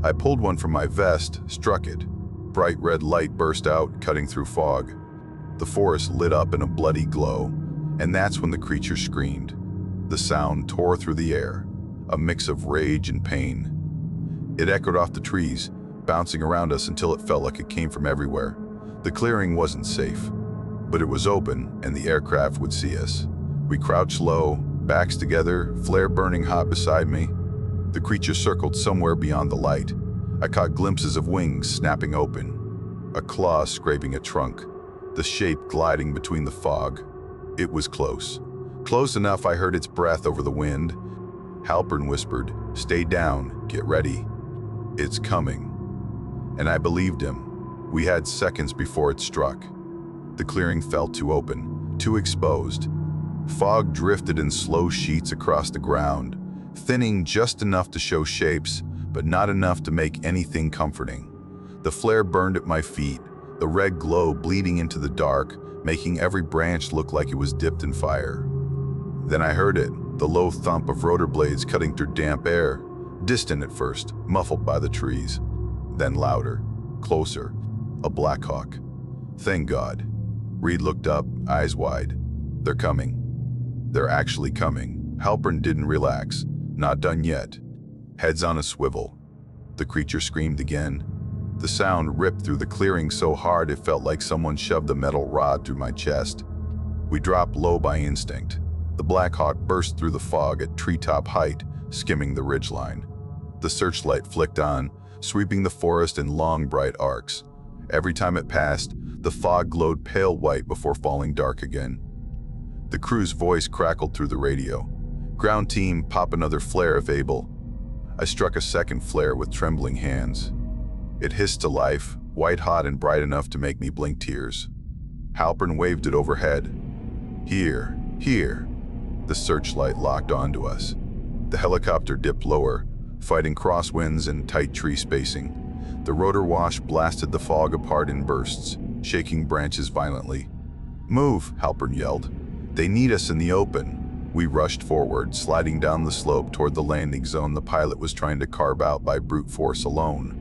I pulled one from my vest, struck it. Bright red light burst out, cutting through fog. The forest lit up in a bloody glow, and that's when the creature screamed. The sound tore through the air, a mix of rage and pain. It echoed off the trees, bouncing around us until it felt like it came from everywhere. The clearing wasn't safe, but it was open and the aircraft would see us. We crouched low, backs together, flare burning hot beside me. The creature circled somewhere beyond the light. I caught glimpses of wings snapping open, a claw scraping a trunk, the shape gliding between the fog. It was close. Close enough I heard its breath over the wind. Halpern whispered, "Stay down, get ready. It's coming." And I believed him. We had seconds before it struck. The clearing felt too open, too exposed. Fog drifted in slow sheets across the ground, thinning just enough to show shapes, but not enough to make anything comforting. The flare burned at my feet, the red glow bleeding into the dark, making every branch look like it was dipped in fire. Then I heard it, the low thump of rotor blades cutting through damp air, distant at first, muffled by the trees. Then louder, closer, a Black Hawk. Thank God. Reed looked up, eyes wide. They're coming. They're actually coming. Halpern didn't relax. Not done yet. Heads on a swivel. The creature screamed again. The sound ripped through the clearing so hard it felt like someone shoved a metal rod through my chest. We dropped low by instinct. The Black Hawk burst through the fog at treetop height, skimming the ridgeline. The searchlight flicked on, sweeping the forest in long, bright arcs. Every time it passed, the fog glowed pale white before falling dark again. The crew's voice crackled through the radio. "Ground team, pop another flare if able." I struck a second flare with trembling hands. It hissed to life, white hot and bright enough to make me blink tears. Halpern waved it overhead. "Here, here." The searchlight locked onto us. The helicopter dipped lower, fighting crosswinds and tight tree spacing. The rotor wash blasted the fog apart in bursts, shaking branches violently. "Move," Halpern yelled. "They need us in the open." We rushed forward, sliding down the slope toward the landing zone the pilot was trying to carve out by brute force alone.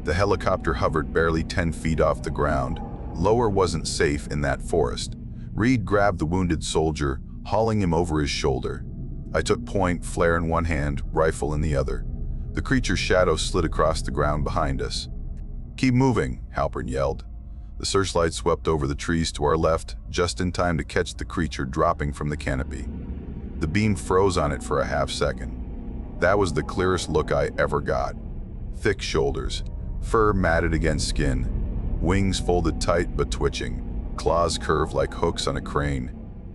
The helicopter hovered barely 10 feet off the ground. Lower wasn't safe in that forest. Reed grabbed the wounded soldier, hauling him over his shoulder. I took point, flare in one hand, rifle in the other. The creature's shadow slid across the ground behind us. "Keep moving," Halpern yelled. The searchlight swept over the trees to our left, just in time to catch the creature dropping from the canopy. The beam froze on it for a half second. That was the clearest look I ever got. Thick shoulders, fur matted against skin, wings folded tight but twitching, claws curved like hooks on a crane,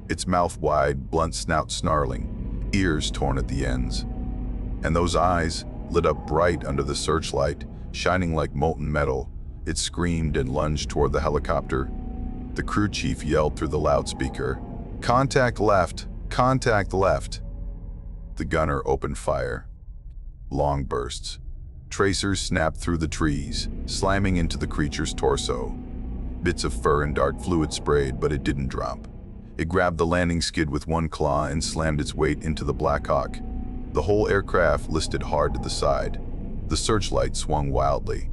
its mouth wide, blunt snout snarling, ears torn at the ends. And those eyes, lit up bright under the searchlight, shining like molten metal, it screamed and lunged toward the helicopter. The crew chief yelled through the loudspeaker, "Contact left! Contact left!" The gunner opened fire. Long bursts. Tracers snapped through the trees, slamming into the creature's torso. Bits of fur and dark fluid sprayed, but it didn't drop. It grabbed the landing skid with one claw and slammed its weight into the Black Hawk. The whole aircraft listed hard to the side. The searchlight swung wildly.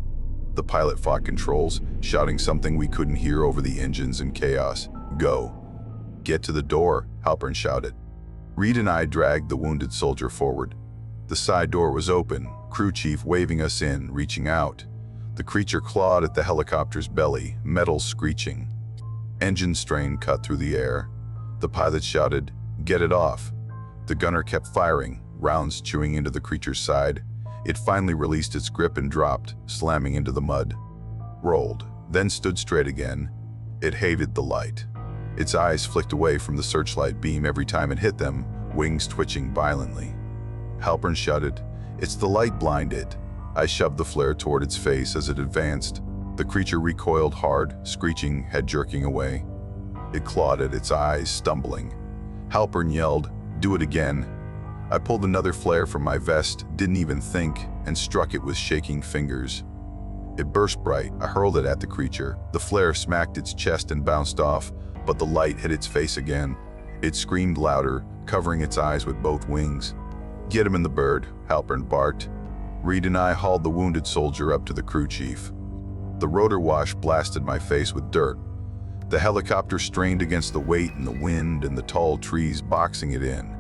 The pilot fought controls, shouting something we couldn't hear over the engines and chaos. "Go." "Get to the door," Halpern shouted. Reed and I dragged the wounded soldier forward. The side door was open, crew chief waving us in, reaching out. The creature clawed at the helicopter's belly, metal screeching. Engine strain cut through the air. The pilot shouted, "Get it off." The gunner kept firing, rounds chewing into the creature's side. It finally released its grip and dropped, slamming into the mud. Rolled, then stood straight again. It hated the light. Its eyes flicked away from the searchlight beam every time it hit them, wings twitching violently. Halpern shouted, "It's the light, blind it." I shoved the flare toward its face as it advanced. The creature recoiled hard, screeching, head jerking away. It clawed at its eyes, stumbling. Halpern yelled, "Do it again." I pulled another flare from my vest, didn't even think, and struck it with shaking fingers. It burst bright. I hurled it at the creature. The flare smacked its chest and bounced off, but the light hit its face again. It screamed louder, covering its eyes with both wings. "Get him in the bird," Halpern barked. Reed and I hauled the wounded soldier up to the crew chief. The rotor wash blasted my face with dirt. The helicopter strained against the weight and the wind and the tall trees boxing it in.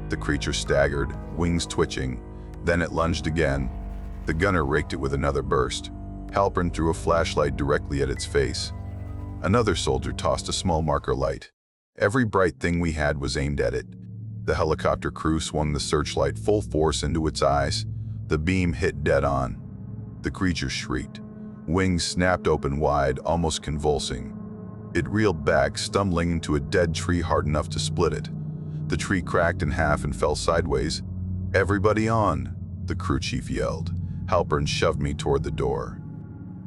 The creature staggered, wings twitching. Then it lunged again. The gunner raked it with another burst. Halpern threw a flashlight directly at its face. Another soldier tossed a small marker light. Every bright thing we had was aimed at it. The helicopter crew swung the searchlight full force into its eyes. The beam hit dead on. The creature shrieked. Wings snapped open wide, almost convulsing. It reeled back, stumbling into a dead tree hard enough to split it. The tree cracked in half and fell sideways. "Everybody on," the crew chief yelled. Halpern shoved me toward the door.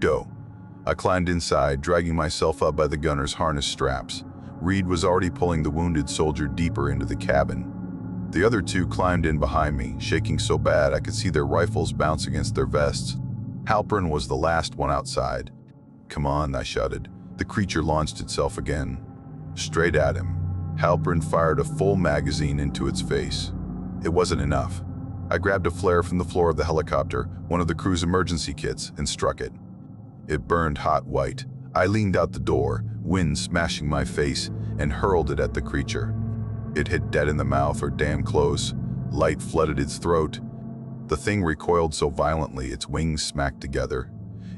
Go. I climbed inside, dragging myself up by the gunner's harness straps. Reed was already pulling the wounded soldier deeper into the cabin. The other two climbed in behind me, shaking so bad I could see their rifles bounce against their vests. Halpern was the last one outside. "Come on," I shouted. The creature launched itself again. Straight at him. Halpern fired a full magazine into its face. It wasn't enough. I grabbed a flare from the floor of the helicopter, one of the crew's emergency kits, and struck it. It burned hot white. I leaned out the door, wind smashing my face, and hurled it at the creature. It hit dead in the mouth or damn close. Light flooded its throat. The thing recoiled so violently its wings smacked together.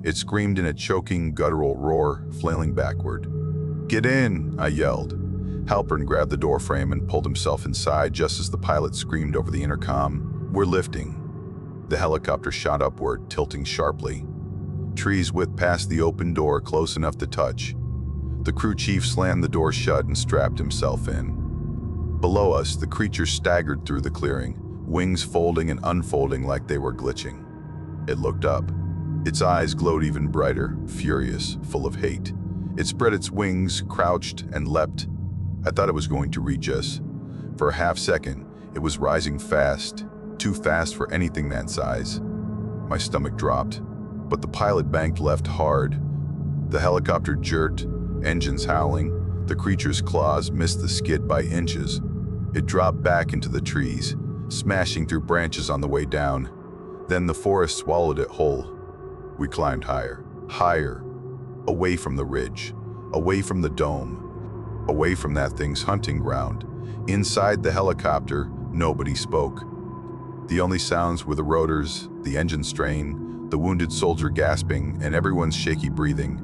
It screamed in a choking, guttural roar, flailing backward. "Get in!" I yelled. Halpern grabbed the door frame and pulled himself inside just as the pilot screamed over the intercom, "We're lifting." The helicopter shot upward, tilting sharply. Trees whipped past the open door close enough to touch. The crew chief slammed the door shut and strapped himself in. Below us, the creature staggered through the clearing, wings folding and unfolding like they were glitching. It looked up. Its eyes glowed even brighter, furious, full of hate. It spread its wings, crouched, and leapt. I thought it was going to reach us. For a half second, it was rising fast, too fast for anything that size. My stomach dropped, but the pilot banked left hard. The helicopter jerked, engines howling. The creature's claws missed the skid by inches. It dropped back into the trees, smashing through branches on the way down. Then the forest swallowed it whole. We climbed higher, higher, away from the ridge, away from the dome, away from that thing's hunting ground. Inside the helicopter, nobody spoke. The only sounds were the rotors, the engine strain, the wounded soldier gasping, and everyone's shaky breathing.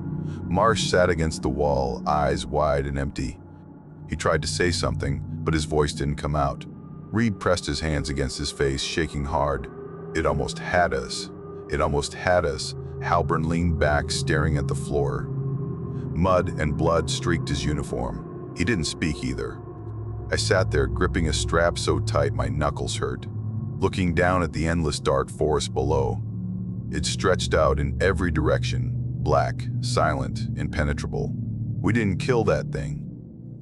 Marsh sat against the wall, eyes wide and empty. He tried to say something, but his voice didn't come out. Reed pressed his hands against his face, shaking hard. It almost had us. It almost had us. Halpern leaned back, staring at the floor. Mud and blood streaked his uniform. He didn't speak either. I sat there, gripping a strap so tight my knuckles hurt, looking down at the endless dark forest below. It stretched out in every direction, black, silent, impenetrable. We didn't kill that thing.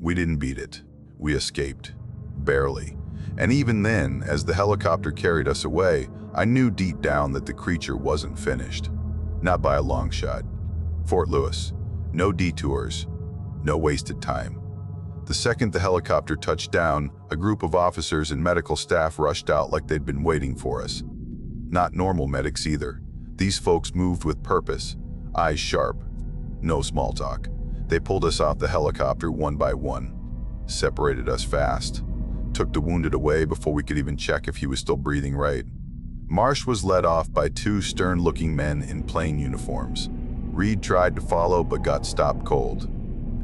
We didn't beat it. We escaped. Barely. And even then, as the helicopter carried us away, I knew deep down that the creature wasn't finished. Not by a long shot. Fort Lewis. No detours. No wasted time. The second the helicopter touched down, a group of officers and medical staff rushed out like they'd been waiting for us. Not normal medics either. These folks moved with purpose, eyes sharp. No small talk. They pulled us off the helicopter one by one, separated us fast, took the wounded away before we could even check if he was still breathing right. Marsh was led off by two stern-looking men in plain uniforms. Reed tried to follow but got stopped cold.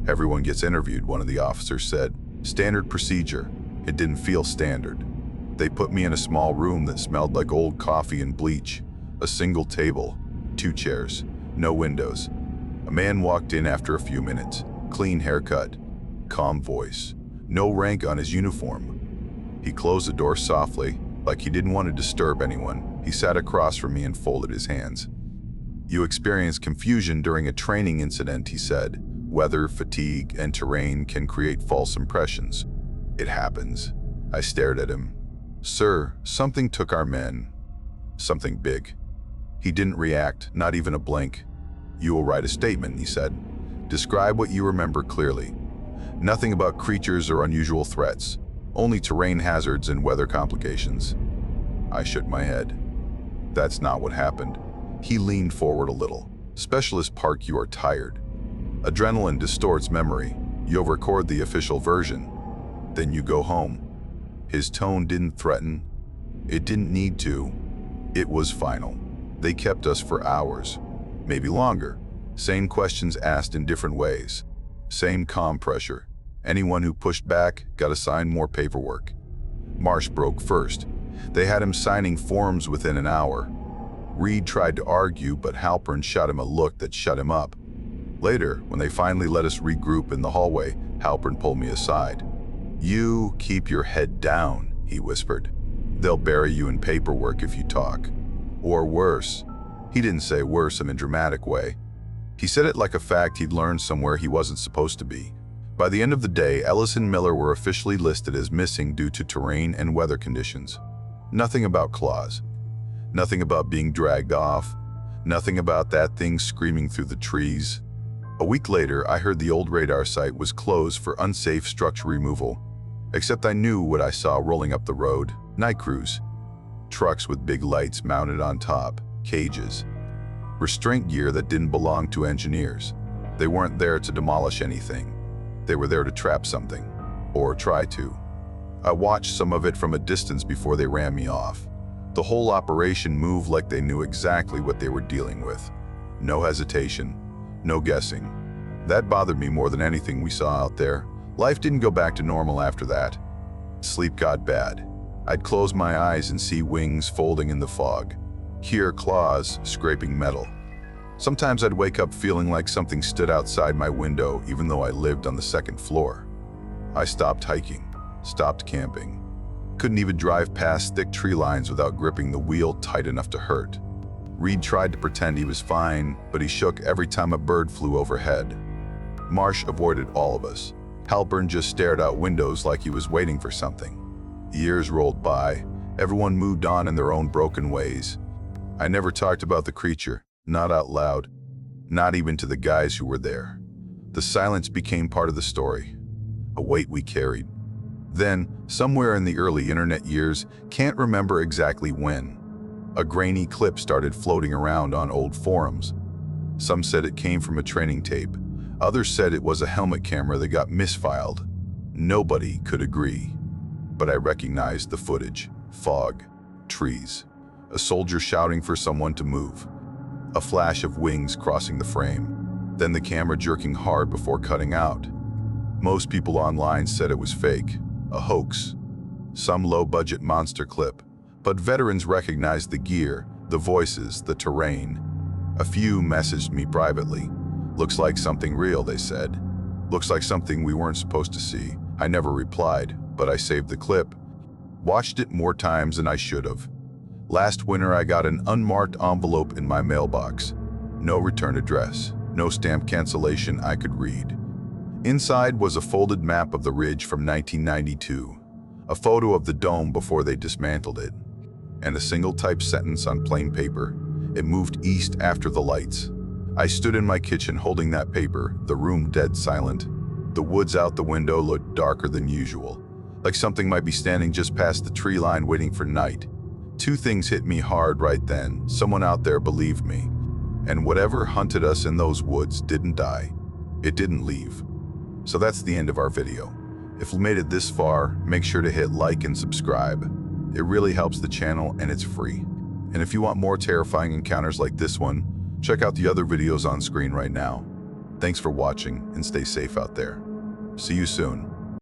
"Everyone gets interviewed," one of the officers said. "Standard procedure." It didn't feel standard. They put me in a small room that smelled like old coffee and bleach. A single table, 2 chairs, no windows. A man walked in after a few minutes, clean haircut, calm voice, no rank on his uniform. He closed the door softly, like he didn't want to disturb anyone. He sat across from me and folded his hands. "You experienced confusion during a training incident," he said. "Weather, fatigue, and terrain can create false impressions. It happens." I stared at him. "Sir, something took our men. Something big." He didn't react, not even a blink. "You will write a statement," he said. "Describe what you remember clearly. Nothing about creatures or unusual threats. Only terrain hazards and weather complications." I shook my head. "That's not what happened." He leaned forward a little. "Specialist Park, you are tired. Adrenaline distorts memory. You'll record the official version. Then you go home." His tone didn't threaten. It didn't need to. It was final. They kept us for hours. maybe longer. Same questions asked in different ways. Same calm pressure. Anyone who pushed back got assigned more paperwork. Marsh broke first. They had him signing forms within an hour. Reed tried to argue, but Halpern shot him a look that shut him up. Later, when they finally let us regroup in the hallway, Halpern pulled me aside. "You keep your head down," he whispered. "They'll bury you in paperwork if you talk. Or worse." He didn't say worse in a dramatic way. He said it like a fact he'd learned somewhere he wasn't supposed to be. By the end of the day, Ellis and Miller were officially listed as missing due to terrain and weather conditions. Nothing about claws. Nothing about being dragged off. Nothing about that thing screaming through the trees. A week later, I heard the old radar site was closed for unsafe structure removal. Except I knew what I saw rolling up the road. Night crews. Trucks with big lights mounted on top. Cages. Restraint gear that didn't belong to engineers. They weren't there to demolish anything. They were there to trap something. Or try to. I watched some of it from a distance before they ran me off. The whole operation moved like they knew exactly what they were dealing with. No hesitation. No guessing. That bothered me more than anything we saw out there. Life didn't go back to normal after that. Sleep got bad. I'd close my eyes and see wings folding in the fog. Hear claws scraping metal. Sometimes I'd wake up feeling like something stood outside my window even though I lived on the second floor. I stopped hiking, stopped camping. Couldn't even drive past thick tree lines without gripping the wheel tight enough to hurt. Reed tried to pretend he was fine, but he shook every time a bird flew overhead. Marsh avoided all of us. Halpern just stared out windows like he was waiting for something. Years rolled by. Everyone moved on in their own broken ways. I never talked about the creature, not out loud, not even to the guys who were there. The silence became part of the story, a weight we carried. Then, somewhere in the early internet years, can't remember exactly when, a grainy clip started floating around on old forums. Some said it came from a training tape. Others said it was a helmet camera that got misfiled. Nobody could agree. But I recognized the footage. Fog, trees, a soldier shouting for someone to move, a flash of wings crossing the frame, then the camera jerking hard before cutting out. Most people online said it was fake, a hoax, some low-budget monster clip, but veterans recognized the gear, the voices, the terrain. A few messaged me privately. "Looks like something real," they said. "Looks like something we weren't supposed to see." I never replied, but I saved the clip. Watched it more times than I should have. Last winter I got an unmarked envelope in my mailbox. No return address, no stamp cancellation I could read. Inside was a folded map of the ridge from 1992, a photo of the dome before they dismantled it, and a single typed sentence on plain paper. It moved east after the lights. I stood in my kitchen holding that paper, the room dead silent. The woods out the window looked darker than usual, like something might be standing just past the tree line waiting for night. Two things hit me hard right then. Someone out there believed me. And whatever hunted us in those woods didn't die. It didn't leave. So that's the end of our video. If you made it this far, make sure to hit like and subscribe. It really helps the channel and it's free. And if you want more terrifying encounters like this one, check out the other videos on screen right now. Thanks for watching and stay safe out there. See you soon.